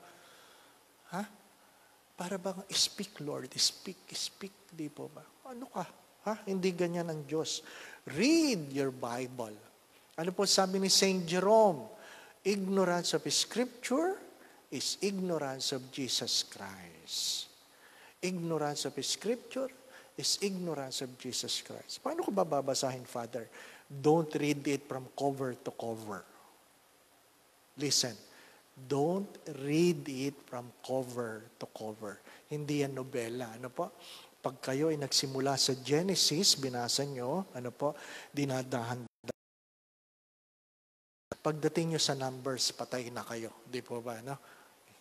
Ha? Para bang, speak, Lord, speak. Di po ba? Ano ka? Ha? Hindi ganyan ang Diyos. Read your Bible. Ano po sabi ni Saint Jerome? Ignorance of Scripture is ignorance of Jesus Christ. Ignorance of Scripture is ignorance of Jesus Christ. Paano ko babasahin, Father? Don't read it from cover to cover. Listen. Don't read it from cover to cover. Hindi yan nobela. Ano po? Pag kayo ay nagsimula sa Genesis, binasa nyo, ano po, dinadahan. Pagdating nyo sa Numbers, patay na kayo. Di po ba? No?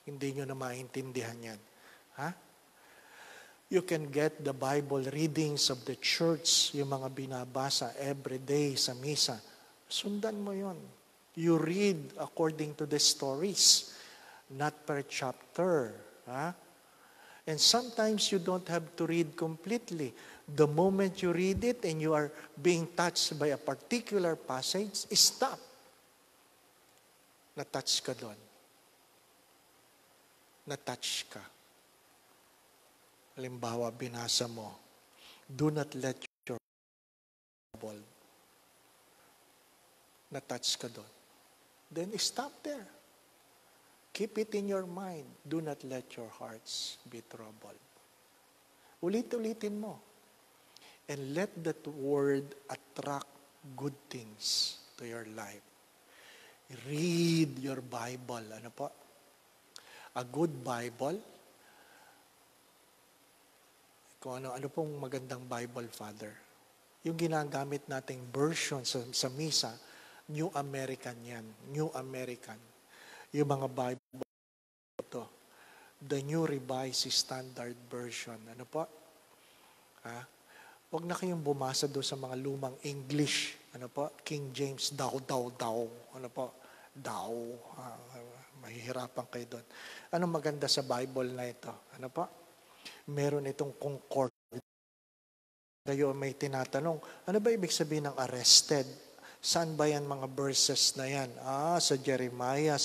Hindi nyo na maintindihan yan. Ha? You can get the Bible readings of the church, yung mga binabasa every day sa misa. Sundan mo yon. You read according to the stories, not per chapter. Ha? And sometimes you don't have to read completely. The moment you read it and you are being touched by a particular passage, stop. Na-touch ka doon. Na-touch ka. Halimbawa, binasa mo, do not let your trouble. Na-touch ka doon. Then stop there. Keep it in your mind. Do not let your hearts be troubled. Ulit-ulitin mo. And let that word attract good things to your life. Read your Bible. Ano po? A good Bible. Kung ano pong magandang Bible, Father. Yung ginagamit nating version sa misa, New American yan. New American. Yung mga Bible ito. The New Revised Standard Version. Ano po? Huwag na kayong bumasa doon sa mga lumang English. Ano po? King James, daw. Ano po? Daw. Mahihirapan kayo doon. Anong maganda sa Bible na ito? Ano po? Meron itong concord. Kayo may tinatanong, ano ba ibig sabihin ng arrested? Saan ba yan mga verses na yan? Sa Jeremiah.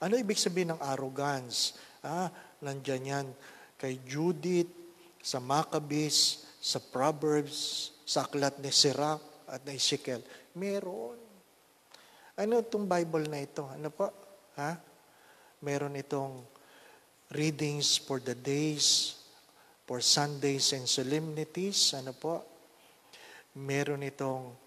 Ano ibig sabihin ng arrogance? Nandyan yan kay Judith, sa Maccabees, sa Proverbs, sa aklat ni Sirach at ni Ezekiel. Meron. Ano itong Bible na ito? Ano po? Meron itong readings for the days, for Sundays and solemnities. Ano po? Meron itong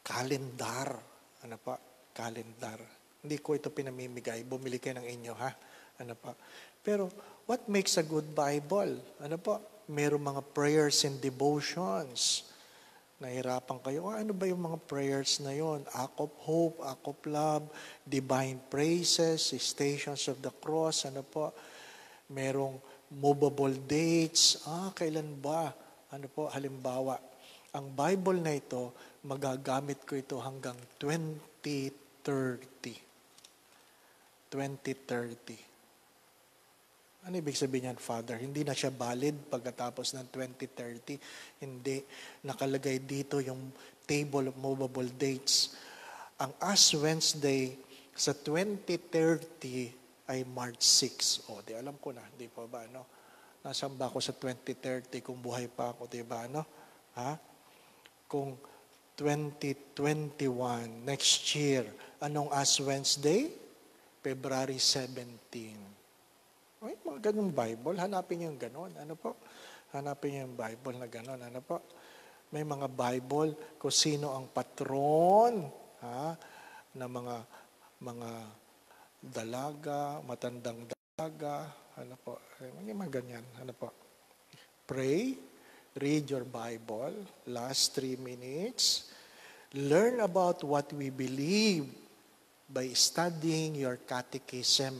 calendar. Ano po? Calendar. Hindi ko ito pinamimigay. Bumili kayo ng inyo, ha? Ano po? Pero, what makes a good Bible? Ano po? Meron mga prayers and devotions. Nahirapan kayo, ano ba yung mga prayers na yon? Act of hope, act of love, divine praises, stations of the cross, ano po? Merong movable dates. Kailan ba? Ano po? Halimbawa, ang Bible na ito, magagamit ko ito hanggang 2030. 2030. Ano ibig sabihin yan, Father? Hindi na siya valid pagkatapos ng 2030. Hindi. Nakalagay dito yung table of movable dates. Ang Ash Wednesday sa 2030 ay March 6. Di alam ko na. Di pa ba, no? Nasaan ba ako sa 2030 kung buhay pa ako, di ba, no? Kung 2021, next year, anong Ash Wednesday? February 17. Ay, mga ganung Bible, hanapin niyo yung ganon. Ano po? Hanapin niyo yung Bible na ganon. Ano po? May mga Bible kung sino ang patron na mga dalaga, matandang dalaga. Ano po? May mga ganyan. Ano po? Pray, read your Bible, last 3 minutes. Learn about what we believe by studying your catechism.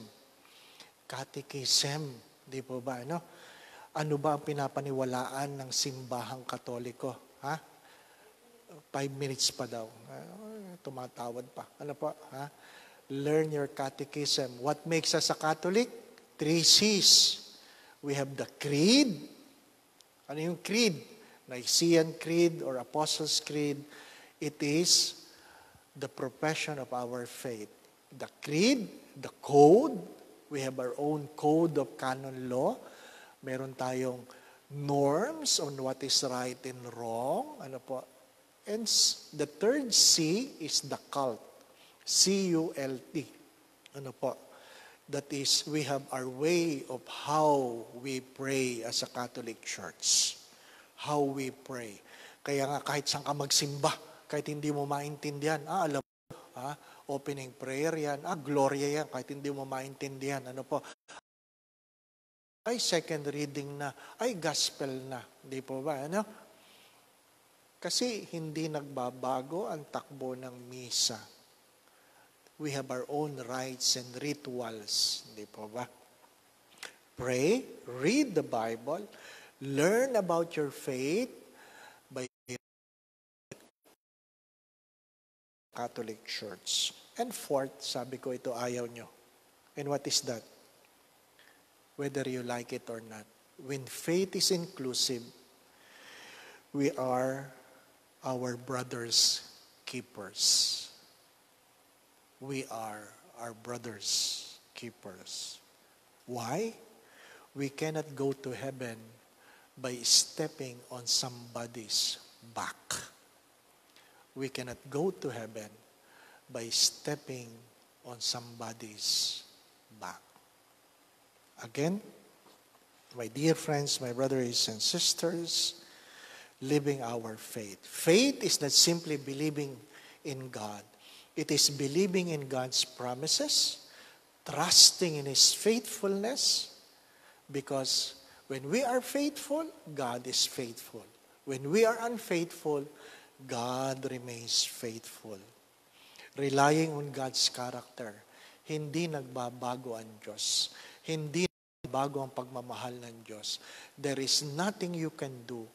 Catechism, di po ba, ano? Ano ba ang pinapaniwalaan ng simbahang Katoliko? 5 minutes pa daw. Tumatawad pa. Ano po? Learn your catechism. What makes us a Catholic? 3 C's. We have the creed. Ano yung creed? Nicene Creed or Apostles' Creed. It is the profession of our faith. The creed, the code. We have our own code of canon law. Meron tayong norms on what is right and wrong. Ano po? And the third C is the cult. C-U-L-T. Ano po? That is, we have our way of how we pray as a Catholic Church. How we pray. Kaya nga kahit saan ka magsimba, kahit hindi mo maintindihan, alam mo, opening prayer yan, gloria yan, kahit hindi mo maintindihan, ano po, ay second reading na, ay gospel na, di po ba, ano? Kasi hindi nagbabago ang takbo ng misa. We have our own rites and rituals, di po ba? Pray, read the Bible, learn about your faith by Catholic Church. And fourth, sabi ko ito ayaw nyo. And what is that? Whether you like it or not. When faith is inclusive, we are our brother's keepers. We are our brother's keepers. Why? We cannot go to heaven by stepping on somebody's back. We cannot go to heaven by stepping on somebody's back. Again, my dear friends, my brothers and sisters, living our faith. Faith is not simply believing in God. It is believing in God's promises, trusting in His faithfulness, because when we are faithful, God is faithful. When we are unfaithful, God remains faithful. Relying on God's character, hindi nagbabago ang Diyos. Hindi nagbabago ang pagmamahal ng Diyos. There is nothing you can do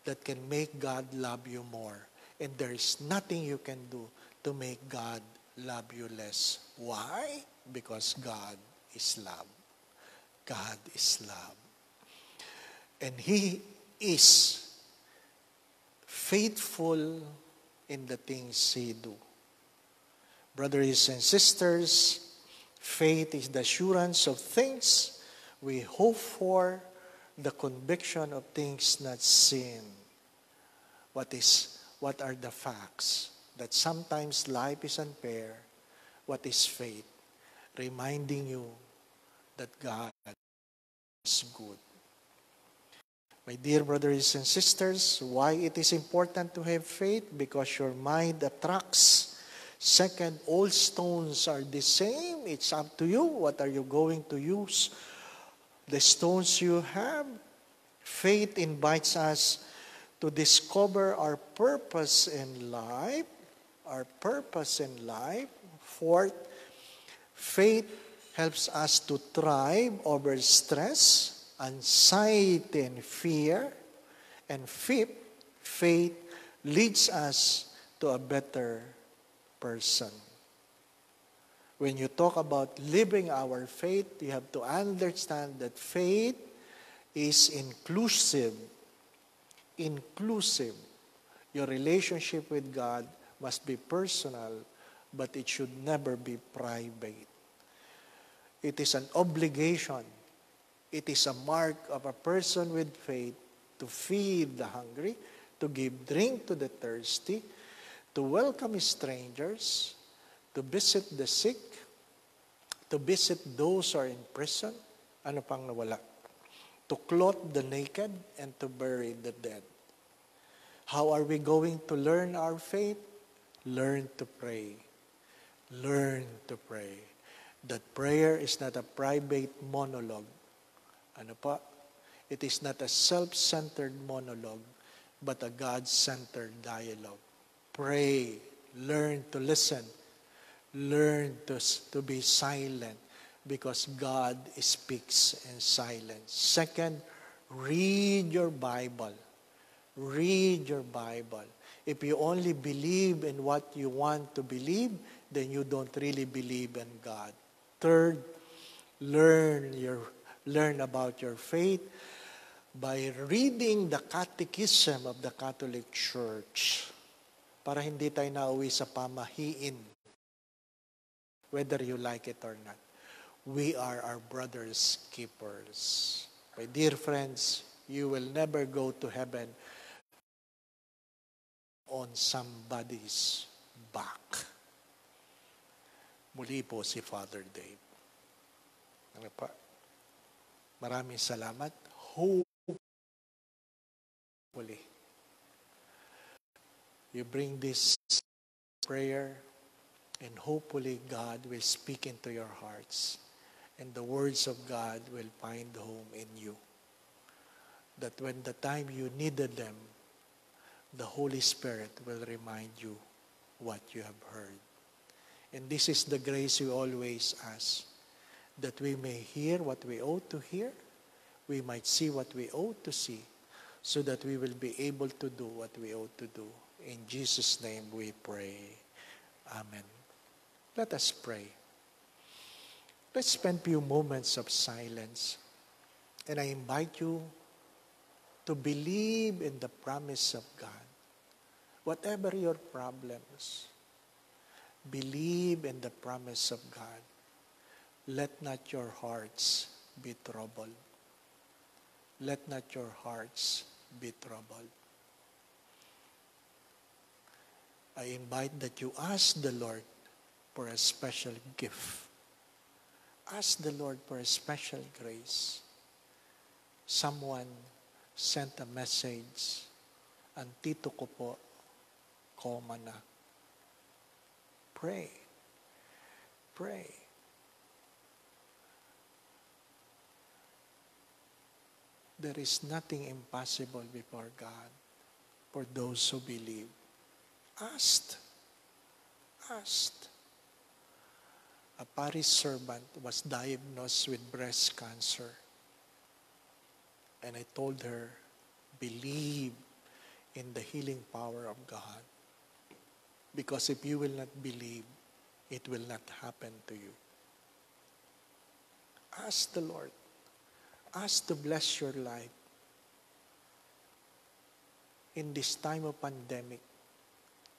that can make God love you more. And there is nothing you can do to make God love you less. Why? Because God is love. God is love. And He is faithful in the things He do. Brothers and sisters, faith is the assurance of things we hope for, the conviction of things not seen. What are the facts? That sometimes life is unfair. What is faith? Reminding you that God is good. My dear brothers and sisters, why it is important to have faith? Because your mind attracts. Second, all stones are the same. It's up to you. What are you going to use? The stones you have. Faith invites us to discover our purpose in life. Our purpose in life. Fourth, faith helps us to thrive over stress, anxiety, and fear. And fifth, faith leads us to a better person. When you talk about living our faith, you have to understand that faith is inclusive. Inclusive. Your relationship with God must be personal, but it should never be private. It is an obligation. It is a mark of a person with faith to feed the hungry, to give drink to the thirsty, to welcome strangers, to visit the sick, to visit those who are in prison. Ano pang nawala? To clothe the naked and to bury the dead. How are we going to learn our faith? Learn to pray. Learn to pray. That prayer is not a private monologue. Ano pa? It is not a self-centered monologue, but a God-centered dialogue. Pray. Learn to listen. Learn to be silent, because God speaks in silence. Second, read your Bible. Read your Bible. If you only believe in what you want to believe, then you don't really believe in God. Third, learn about your faith by reading the Catechism of the Catholic Church, para hindi tayo nauwi sa pamahiin, whether you like it or not. We are our brother's keepers. My dear friends, you will never go to heaven on somebody's back. Muli po si Father Dave. Ano pa? Maraming salamat. Hopefully, you bring this prayer, and hopefully God will speak into your hearts, and the words of God will find home in you. That when the time you needed them, the Holy Spirit will remind you what you have heard. And this is the grace we always ask, that we may hear what we ought to hear, we might see what we ought to see, so that we will be able to do what we ought to do. In Jesus' name we pray. Amen. Let us pray. Let's spend a few moments of silence. And I invite you to believe in the promise of God. Whatever your problems, believe in the promise of God. Let not your hearts be troubled. Let not your hearts be troubled. I invite that you ask the Lord for a special gift. Ask the Lord for a special grace. Someone sent a message, "Antito ko po, koma na." Pray. Pray. There is nothing impossible before God for those who believe. Ask. Ask. A parish servant was diagnosed with breast cancer. And I told her, believe in the healing power of God. Because if you will not believe, it will not happen to you. Ask the Lord. Ask to bless your life. In this time of pandemic,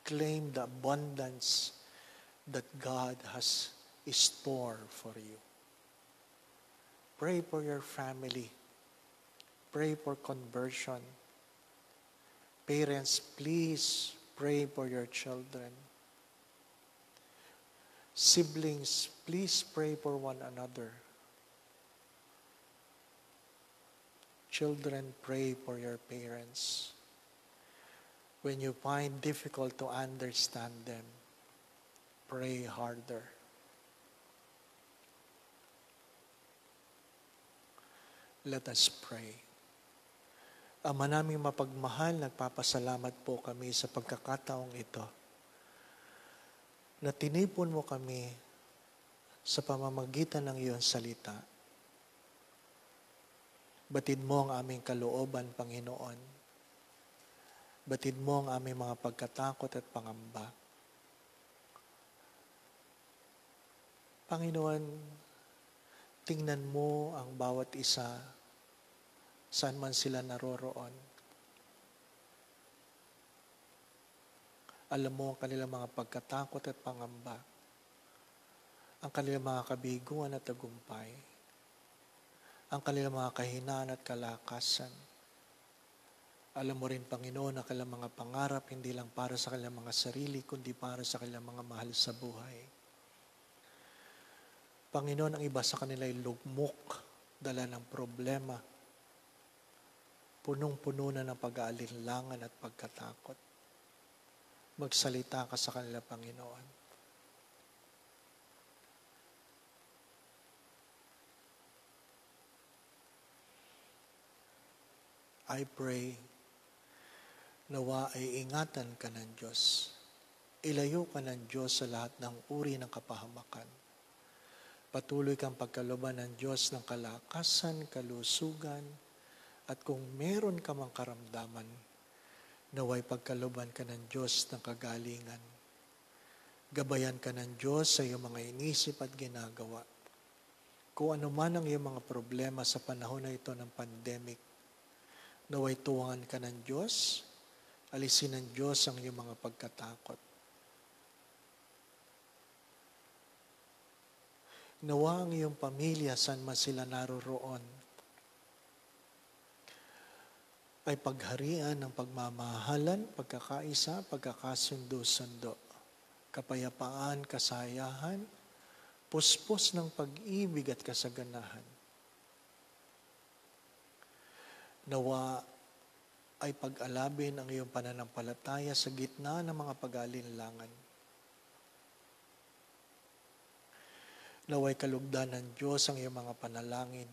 claim the abundance that God has in store for you. Pray for your family. Pray for conversion. Parents, please pray for your children. Siblings, please pray for one another. Children, pray for your parents. When you find difficult to understand them, pray harder. Let us pray. Ama naming mapagmahal, nagpapasalamat po kami sa pagkakataong ito na tinipon mo kami sa pamamagitan ng iyong salita. Batid mo ang aming kalooban, Panginoon. Batid mo ang aming mga pagkatakot at pangamba. Panginoon, tingnan mo ang bawat isa, saan man sila naroroon. Alam mo ang kanilang mga pagkatakot at pangamba, ang kanilang mga kabiguan at tagumpay, ang kanilang mga kahinaan at kalakasan. Alam mo rin, Panginoon, ang kanilang mga pangarap, hindi lang para sa kanilang mga sarili, kundi para sa kanilang mga mahal sa buhay. Panginoon, ang iba sa kanila ay lugmok, dala ng problema, punong-puno na ng pag-aalinlangan at pagkatakot. Magsalita ka sa kanila, Panginoon. I pray, nawa ay ingatan ka ng Diyos. Ilayo ka ng Diyos sa lahat ng uri ng kapahamakan. Patuloy kang pagkalooban ng Diyos ng kalakasan, kalusugan, at kung meron ka mang karamdaman, naway pagkalooban ka ng Diyos ng kagalingan. Gabayan ka ng Diyos sa iyong mga inisip at ginagawa. Kung ano man ang iyong mga problema sa panahon na ito ng pandemic, naway tuwangan ka ng Diyos, alisin ng Diyos ang iyong mga pagkatakot. Nawa ang iyong pamilya, saan man sila naroroon, ay pagharian ng pagmamahalan, pagkakaisa, pagkakasundo-sundo, kapayapaan, kasayahan, puspos ng pag-ibig at kasaganahan. Nawa ay pag-alabin ang iyong pananampalataya sa gitna ng mga pag-aalinlangan. Naway kalugdan ng Diyos ang iyong mga panalangin.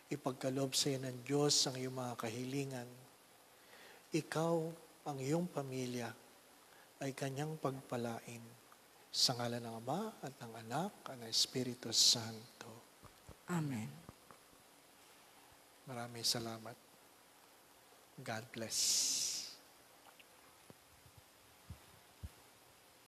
Ipagkaloob sa iyo ng Diyos ang iyong mga kahilingan. Ikaw, ang iyong pamilya, ay kanyang pagpalain. Sa ngalan ng Ama at ng Anak at ng Espiritu Santo. Amen. Maraming salamat. God bless.